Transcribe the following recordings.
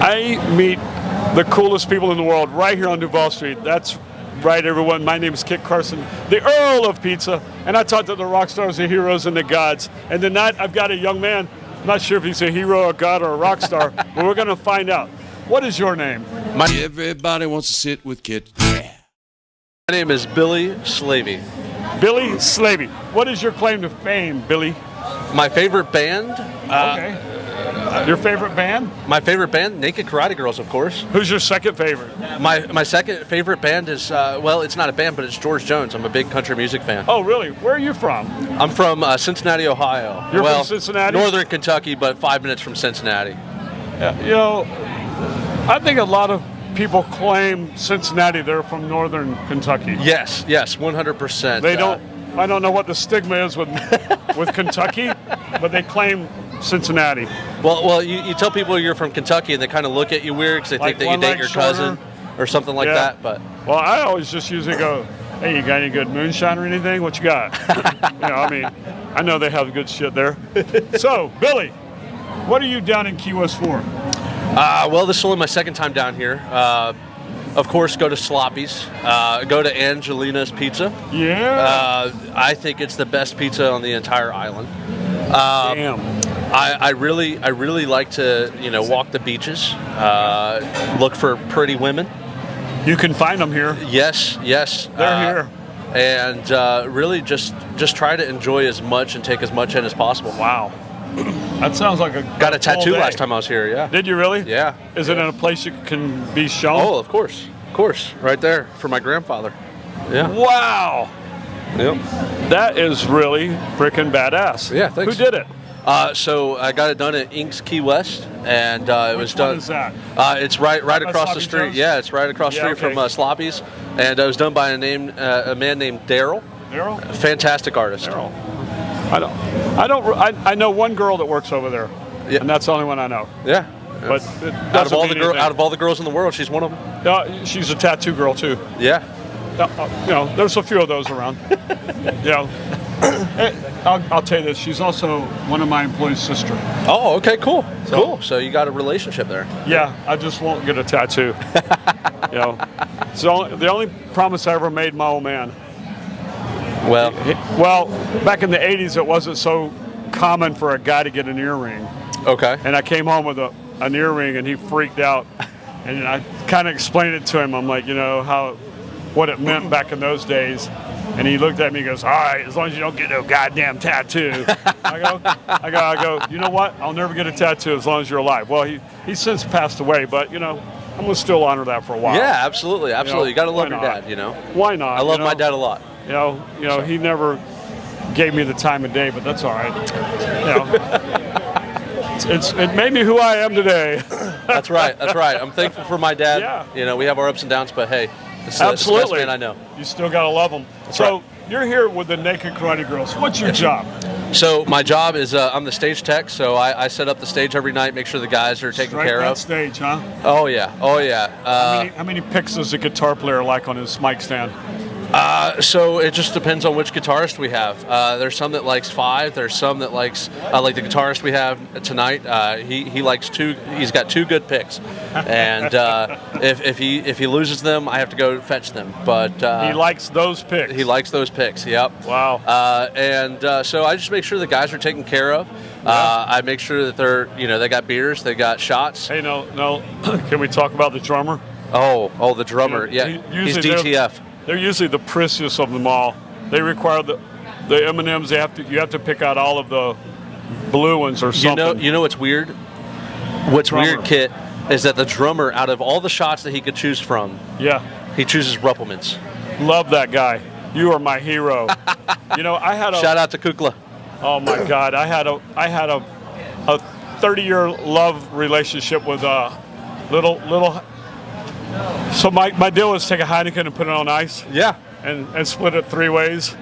I meet the coolest people in the world right here on Duval Street. That's right, everyone. My name is Kit Carson, the Earl of Pizza, and I talk to the rock stars, the heroes, and the gods. And tonight I've got a young man. I'm not sure if he's a hero, a god, or a rock star, but we're going to find out. What is your name? Everybody wants to sit with Kit. Yeah. My name is Billy Slavey. Billy Slavey. What is your claim to fame, Billy? My favorite band? Okay. Your favorite band? My favorite band? Naked Karate Girls, of course. Who's your second favorite? My second favorite band is, well, it's not a band, but it's George Jones. I'm a big country music fan. Oh, really? Where are you from? I'm from Cincinnati, Ohio. You're from Cincinnati? Northern Kentucky, but 5 minutes from Cincinnati. Yeah, you know, I think a lot of people claim Cincinnati, they're from Northern Kentucky. Yes, 100%. They don't. I don't know what the stigma is with Kentucky, but they claim Cincinnati. Well, you tell people you're from Kentucky, and they kind of look at you weird because they think that you date your cousin or something like that. But well, I always just usually go, "Hey, you got any good moonshine or anything? What you got?" I mean, I know they have good shit there. So, Billy, what are you down in Key West for? Well, this is only my second time down here. Of course, go to Sloppy's. Go to Angelina's Pizza. Yeah. I think it's the best pizza on the entire island. Damn. I really like to walk the beaches, look for pretty women. You can find them here. Yes. They're here. And really just try to enjoy as much and take as much in as possible. Wow. That sounds like a got a tattoo last time I was here. Yeah. Did you really? Yeah. Is it in a place you can be shown? Oh, of course, right there for my grandfather. Yeah. Wow. Yep. That is really freaking badass. Yeah. Thanks. Who did it? So I got it done at Inks Key West, and it was done. Which one is that? It's right across the street. Joe's? Yeah, it's right across the street from Sloppy's, and it was done by a man named Daryl. Daryl. Fantastic artist. Daryl. I know one girl that works over there, and that's the only one I know. Yeah. But out of all the girls in the world, she's one of them. She's a tattoo girl too. Yeah. There's a few of those around. I'll tell you this. She's also one of my employees' sister. Oh, okay, cool. So you got a relationship there. Yeah, I just won't get a tattoo. So the only promise I ever made my old man. Well, back in the 80s, it wasn't so common for a guy to get an earring. Okay. And I came home with an earring, and he freaked out. And I kind of explained it to him. I'm like, what it meant back in those days. And he looked at me and goes, all right, as long as you don't get no goddamn tattoo. I go, you know what? I'll never get a tattoo as long as you're alive. Well, he's since passed away, but, I'm going to still honor that for a while. Yeah, absolutely. You got to love your dad, Why not? I love my dad a lot. He never gave me the time of day, but that's all right. It made me who I am today. That's right. I'm thankful for my dad. Yeah. We have our ups and downs, but hey, it's absolutely. the best man I know. You still got to love them. So you're here with the Naked Karate Girls. What's your job? So my job is I'm the stage tech, so I set up the stage every night, make sure the guys are taken care of. Stage, huh? Oh yeah. How many picks does a guitar player like on his mic stand? So it just depends on which guitarist we have. There's some that likes 5. There's some that likes, like the guitarist we have tonight. He likes 2. He's got 2 good picks, and if he loses them, I have to go fetch them. But he likes those picks. He likes those picks. Yep. Wow. So I just make sure the guys are taken care of. I make sure that they're they got beers, they got shots. Hey, no. Can we talk about the drummer? Oh, the drummer. Yeah, he's DTF. They're usually the prissiest of them all. They require the M&Ms. You have to pick out all of the blue ones or something. You know what's weird? What's weird, Kit, is that the drummer, out of all the shots that he could choose from, he chooses Ruppelmans. Love that guy. You are my hero. I had a shout out to Kukla. Oh my God, I had a 30-year love relationship with little. So my deal was take a Heineken and put it on ice. Yeah. And split it 3 ways,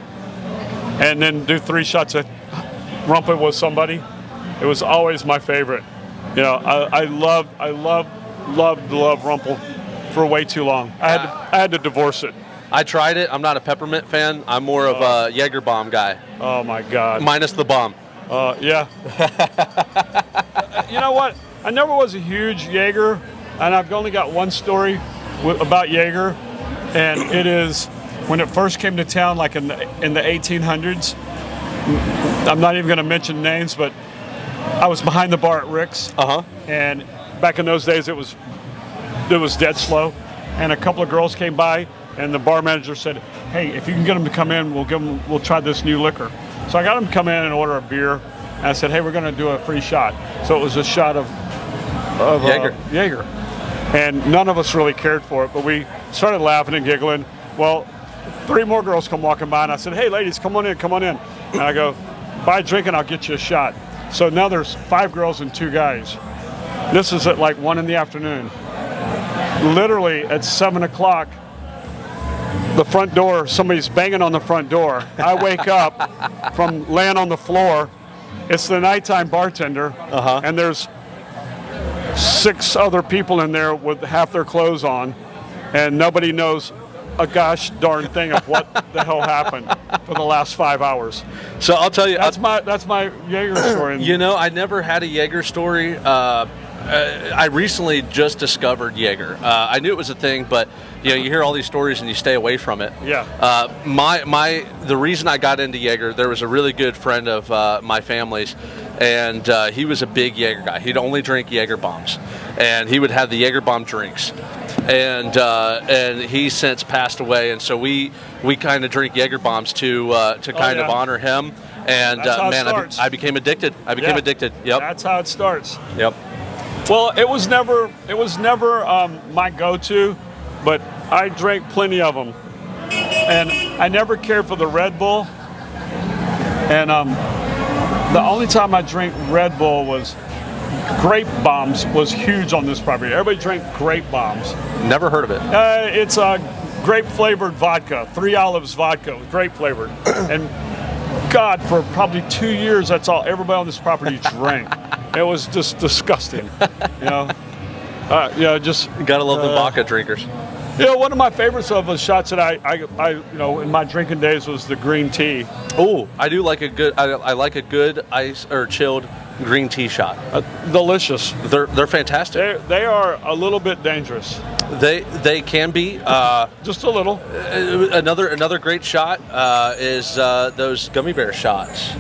and then do 3 shots of rumpet with somebody. It was always my favorite. I loved Rumpel for way too long. I had to divorce it. I tried it. I'm not a peppermint fan. I'm more of a Jaeger bomb guy. Oh my God. Minus the bomb. Yeah. You know what? I never was a huge Jaeger, and I've only got one story about Jaeger, and it is when it first came to town, like in the 1800s. I'm not even going to mention names, but I was behind the bar at Rick's, and back in those days it was dead slow, and a couple of girls came by, and the bar manager said, "Hey, if you can get them to come in, we'll try this new liquor." So I got them to come in and order a beer, and I said, "Hey, we're going to do a free shot." So it was a shot of Jaeger, and none of us really cared for it, but we started laughing and giggling. Well, 3 more girls come walking by, and I said, "Hey, ladies, come on in." And I go, "Buy a drink and I'll get you a shot." So now there's 5 girls and 2 guys. This is at like 1 in the afternoon. Literally at 7 o'clock, the front door, somebody's banging on the front door. I wake up from laying on the floor. It's the nighttime bartender, and there's 6 other people in there with half their clothes on, and nobody knows a gosh darn thing of what the hell happened for the last 5 hours. So I'll tell you, that's my Jaeger story. You know, I never had a Jaeger story. I recently just discovered Jaeger. I knew it was a thing, but you know, you hear all these stories and you stay away from it. Yeah. The reason I got into Jaeger, there was a really good friend of my family's, and he was a big Jaeger guy. He'd only drink Jaeger bombs, and he would have the Jaeger bomb drinks. And he's since passed away, and so we kind of drink Jaeger bombs to kind of honor him. And man, I became addicted. Addicted. Yep. That's how it starts. Yep. Well, it was never my go-to, but I drank plenty of them, and I never cared for the Red Bull. And the only time I drank Red Bull was grape bombs. Was huge on this property. Everybody drank grape bombs. Never heard of it. It's a grape flavored vodka, 3 Olives vodka, grape flavored, and God, for probably 2 years, that's all everybody on this property drank. It was just disgusting, you know. Just gotta love the vodka drinkers. You know, one of my favorites of the shots that I in my drinking days was the green tea. Oh, I do like a good. I like a good ice or chilled green tea shot. Delicious. They're fantastic. They are a little bit dangerous. They can be. Just a little. Another great shot is those gummy bear shots.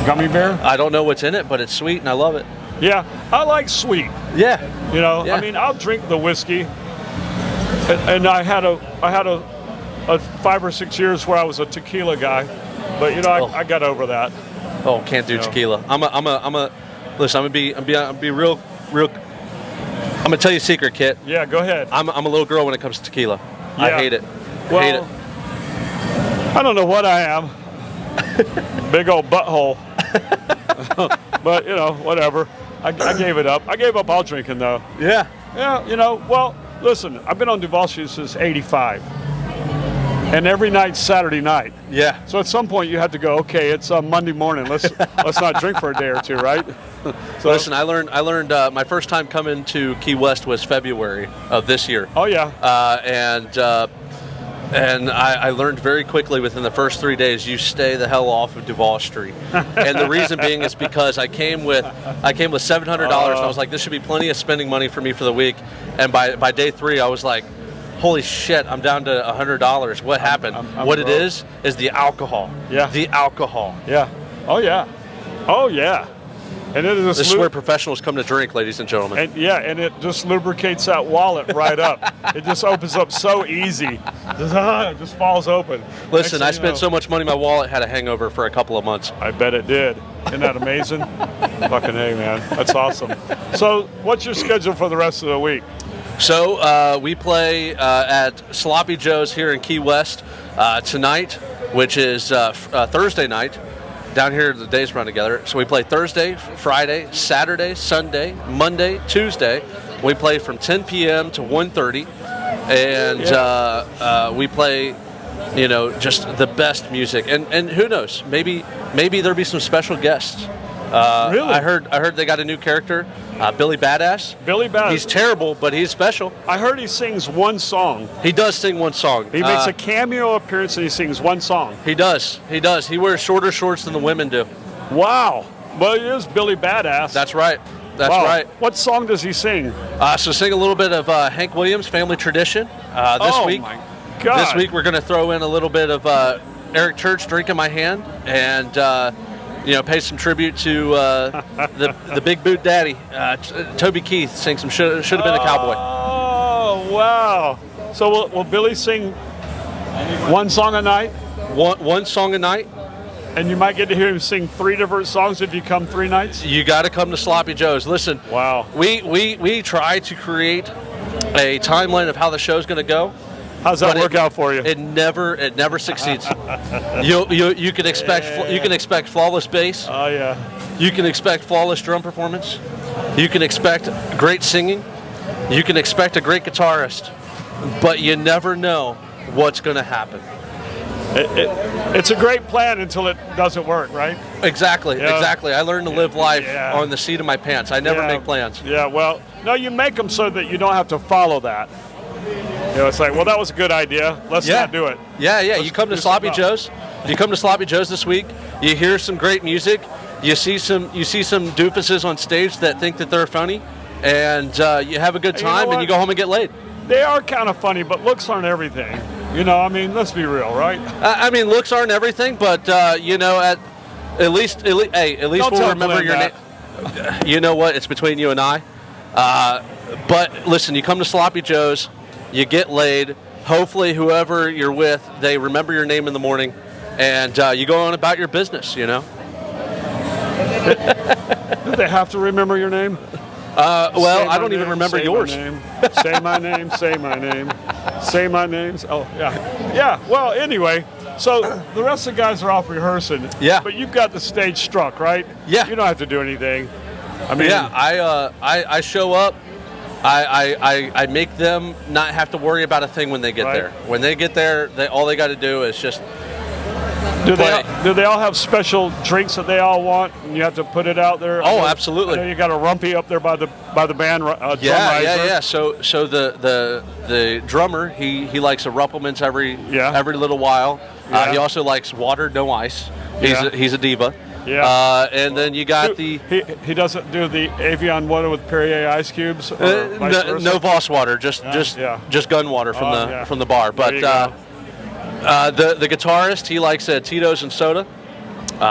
Gummy bear? I don't know what's in it, but it's sweet and I love it. Yeah, I like sweet. Yeah. You know, yeah. I mean, I'll drink the whiskey. And I had a 5 or 6 years where I was a tequila guy, but you know, I got over that. Oh, can't do tequila. Listen, I'm gonna be real. I'm gonna tell you a secret, Kit. Yeah, go ahead. I'm a little girl when it comes to tequila. Yeah. I hate it. Well, hate it. I don't know what I am. Big old butthole. But you know, whatever. I gave it up. I gave up all drinking though. Yeah. Yeah, you know, well, listen, I've been on Duval Street since '85. And every night's Saturday night. Yeah. So at some point you have to go, okay, it's Monday morning. Let's not drink for a day or two, right? So, listen, I learned my first time coming to Key West was February of this year. Oh yeah. And I learned very quickly within the first 3 days, you stay the hell off of Duval Street. And the reason being is because I came with $700 and I was like, this should be plenty of spending money for me for the week. And by day 3, I was like, holy shit, I'm down to $100. What happened? What broke. It is the alcohol. Yeah. The alcohol. Yeah. Oh yeah. Oh yeah. And it is this is where professionals come to drink, ladies and gentlemen. And it just lubricates that wallet right up. It just opens up so easy. It just falls open. Listen, I spent so much money, my wallet had a hangover for a couple of months. I bet it did. Isn't that amazing? Fucking hey, man. That's awesome. So what's your schedule for the rest of the week? So we play at Sloppy Joe's here in Key West tonight, which is Thursday night. Down here, the days run together. So we play Thursday, Friday, Saturday, Sunday, Monday, Tuesday. We play from 10 p.m. to 1:30, and we play, you know, just the best music. And who knows? Maybe there'll be some special guests. Really? I heard they got a new character, Billy Badass. Billy Badass. He's terrible, but he's special. I heard he sings one song. He does sing one song. He makes a cameo appearance and he sings one song. He does. He wears shorter shorts than the women do. Wow. Well, he is Billy Badass. That's right. That's Wow. right. What song does he sing? So sing a little bit of Hank Williams, Family Tradition. This week. My God. This week we're going to throw in a little bit of Eric Church, Drink in My Hand, and pay some tribute to the Big Boot Daddy, Toby Keith. Sing some should have been a cowboy. Oh wow! So will Billy sing one song a night? One song a night. And you might get to hear him sing 3 different songs if you come 3 nights? You got to come to Sloppy Joe's. Listen, wow. We try to create a timeline of how the show's going to go. How's that work out for you? It never succeeds. You can expect flawless bass. Oh yeah. You can expect flawless drum performance. You can expect great singing. You can expect a great guitarist. But you never know what's going to happen. It's a great plan until it doesn't work, right? Exactly, Yeah. exactly. I learned to live life Yeah. on the seat of my pants. I never Yeah. make plans. Yeah, well, no, you make them so that you don't have to follow that. It's like, well, that was a good idea. Let's not do it. Yeah. Let's You come to do Sloppy something else. Joe's. You come to Sloppy Joe's this week. You hear some great music. You see some doofuses on stage that think that they're funny, and you have a good Hey, you know time, and what? you go home and get laid. They are kind of funny, but looks aren't everything. Let's be real, right? I mean, looks aren't everything, but at least Don't we'll tell remember Glenn your name. that. You know what? It's between you and I. But listen, you come to Sloppy Joe's, you get laid. Hopefully, whoever you're with, they remember your name in the morning, and you go on about your business. Do they have to remember your name? Well, I don't even remember yours. Say my name, say my name, say my names. Oh, yeah. Yeah, well, anyway, so the rest of the guys are off rehearsing. Yeah. But you've got the stage struck, right? Yeah. You don't have to do anything. I mean, Yeah, I show up. I make them not have to worry about a thing when they get Right. there. When they get there, all they got to do is just do play. they all have special drinks that they all want, and you have to put it out there? Oh, absolutely. I know you got a rumpy up there by the band. Drum riser. Yeah. So the drummer he likes a Ruppelmans every little while. Yeah. He also likes water, no ice. He's a diva. Yeah. And then you got the he doesn't do the Avion water with Perrier ice cubes. Or vice versa? no Voss water, just gun water from the bar. There you But the guitarist, he likes Tito's and soda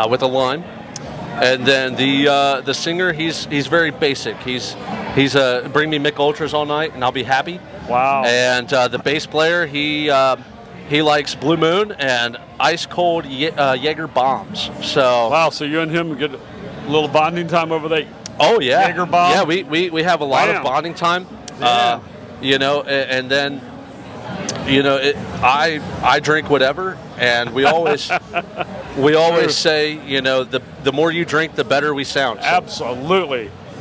with a lime. And then the singer, he's very basic. He's bring me Mick Ultras all night and I'll be happy. Wow. And the bass player, he likes Blue Moon and ice cold Jaeger bombs. So Wow, so you and him get a little bonding time over there. oh yeah, Jaeger bomb? yeah, we have a lot Damn. of bonding time. Damn. And then I drink whatever, and we always say the more you drink, the better we sound. So,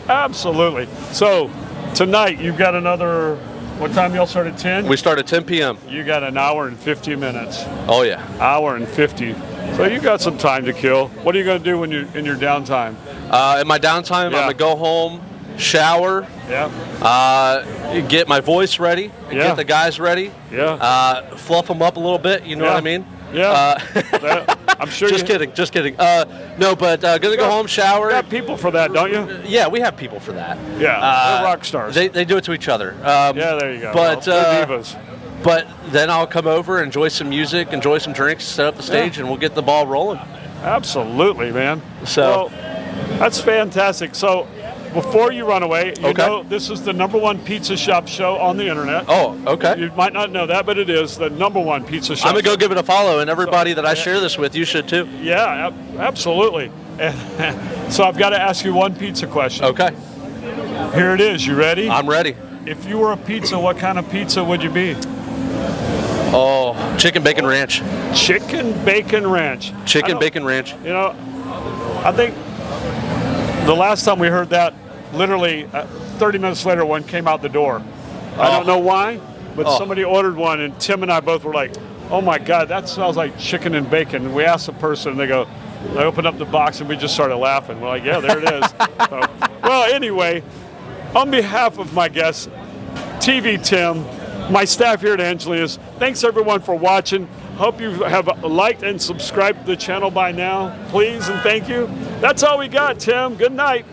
Absolutely. So tonight you've got another. What time y'all start at 10? we start at 10 p.m. You got an hour and 50 minutes. Oh yeah. Hour and 50. So you got some time to kill. What are you going to do when you're in your downtime? In my downtime, Yeah. I'm gonna go home, shower, Yeah. get my voice ready, Yeah. get the guys ready, Yeah. fluff them up a little bit. You know what I mean? Yeah. I'm sure Just kidding. No, but gonna go home, shower. You got people for that, don't you? Yeah, we have people for that. Yeah. They're rock stars. They do it to each other. Yeah, there you go. But They're divas. but then I'll come over, enjoy some music, enjoy some drinks, set up the stage, and we'll get the ball rolling. Absolutely, man. So- Well, that's fantastic. So before you run away, you Okay. know this is the #1 pizza shop show on the internet. Oh, okay. You might not know that, but it is the #1 pizza shop. I'm gonna go give it a follow, and everybody that I share this with, you should too. Yeah, absolutely. So I've got to ask you one pizza question. Okay, Here it is. You ready? I'm ready. If you were a pizza, what kind of pizza would you be? Oh, chicken bacon ranch. Chicken bacon ranch. I Chicken don't- bacon ranch. You know, I think the last time we heard that, literally 30 minutes later, one came out the door. I don't know why, but somebody ordered one, and Tim and I both were like, oh my God, that smells like chicken and bacon. And we asked the person, and they opened up the box, and we just started laughing. We're like, yeah, there it is. So, well, anyway, on behalf of my guest, TV Tim, my staff here at Angelina's, thanks everyone for watching. Hope you have liked and subscribed to the channel by now. Please and thank you. That's all we got, Tim. Good night.